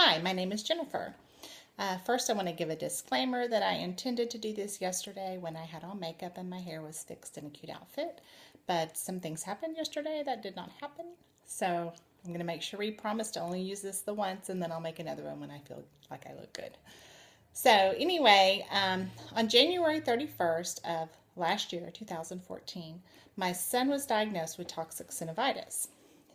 Hi, my name is Jennifer. First, I want to give a disclaimer that I intended to do this yesterday when I had on makeup and my hair was fixed in a cute outfit, but some things happened yesterday that did not happen. So I'm going to make sure we promise to only use this the once, and then I'll make another one when I feel like I look good. So anyway, on January 31st of last year, 2014, my son was diagnosed with toxic synovitis.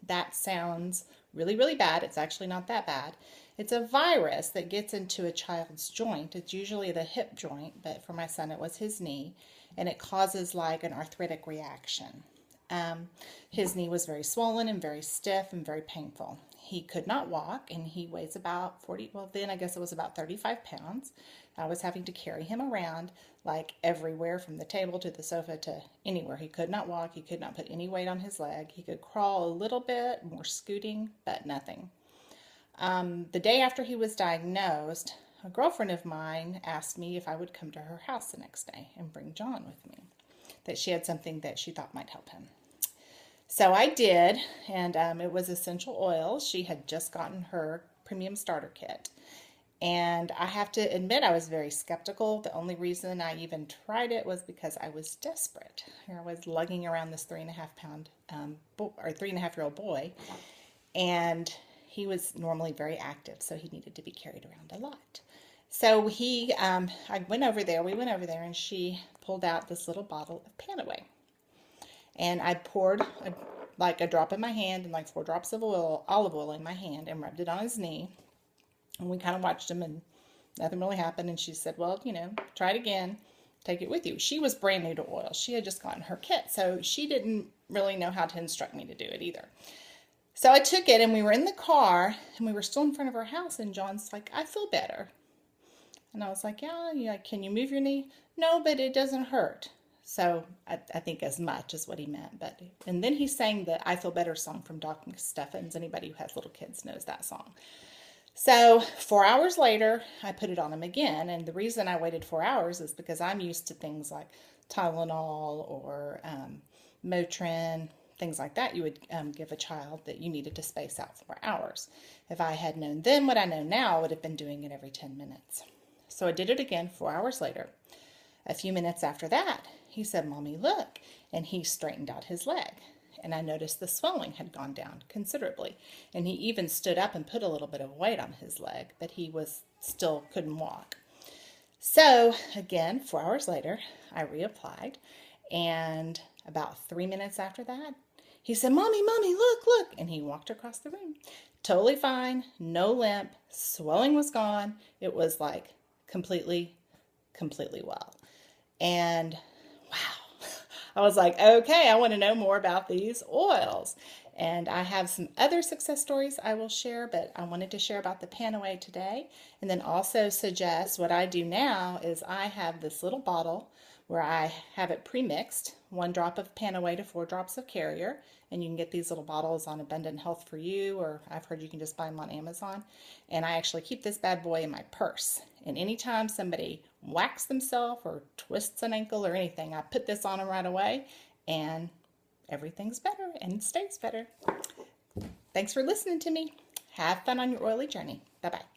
That sounds really, really bad. It's actually not that bad. It's a virus that gets into a child's joint. It's usually the hip joint, but for my son it was his knee, and it causes like an arthritic reaction. His knee was very swollen and very stiff and very painful. He could not walk, and he weighs about 40, well then I guess it was about 35 pounds. I was having to carry him around like everywhere from the table to the sofa to anywhere. He could not walk. He could not put any weight on his leg. He could crawl a little bit, more scooting, but nothing. The day after he was diagnosed, a girlfriend of mine asked me if I would come to her house the next day and bring John with me, that she had something that she thought might help him. So I did, and it was essential oils. She had just gotten her premium starter kit. And I have to admit, I was very skeptical. The only reason I even tried it was because I was desperate. Here I was lugging around this 3.5-year-old boy, and he was normally very active, so he needed to be carried around a lot. So I went over there, and she pulled out this little bottle of PanAway. And I poured like a drop in my hand and like 4 drops of olive oil in my hand and rubbed it on his knee. And we kind of watched him, and nothing really happened. And she said, well, try it again. Take it with you. She was brand new to oil. She had just gotten her kit, so she didn't really know how to instruct me to do it either. So I took it, and we were in the car, and we were still in front of her house, and John's like, I feel better. And I was like, yeah, can you move your knee? No, but it doesn't hurt. So I think as much is what he meant. And then he sang the I Feel Better song from Doc McStuffins. Anybody who has little kids knows that song. So 4 hours later, I put it on him again. And the reason I waited 4 hours is because I'm used to things like Tylenol or Motrin, things like that you would give a child that you needed to space out 4 hours. If I had known then what I know now, I would have been doing it every 10 minutes. So I did it again 4 hours later. A few minutes after that, he said, Mommy, look. And he straightened out his leg. And I noticed the swelling had gone down considerably. And he even stood up and put a little bit of weight on his leg, but he still couldn't walk. So again, 4 hours later, I reapplied. And about 3 minutes after that, he said, Mommy, look. And he walked across the room. Totally fine, no limp, swelling was gone. It was like completely well. And wow, I was like, okay, I want to know more about these oils. And I have some other success stories I will share, but I wanted to share about the PanAway today. And then also suggest what I do now is I have this little bottle where I have it pre-mixed, 1 drop of PanAway to 4 drops of Carrier. And you can get these little bottles on Abundant Health for You, or I've heard you can just buy them on Amazon. And I actually keep this bad boy in my purse. And anytime somebody whacks themselves or twists an ankle or anything, I put this on them right away, and everything's better and stays better. Thanks for listening to me. Have fun on your oily journey. Bye-bye.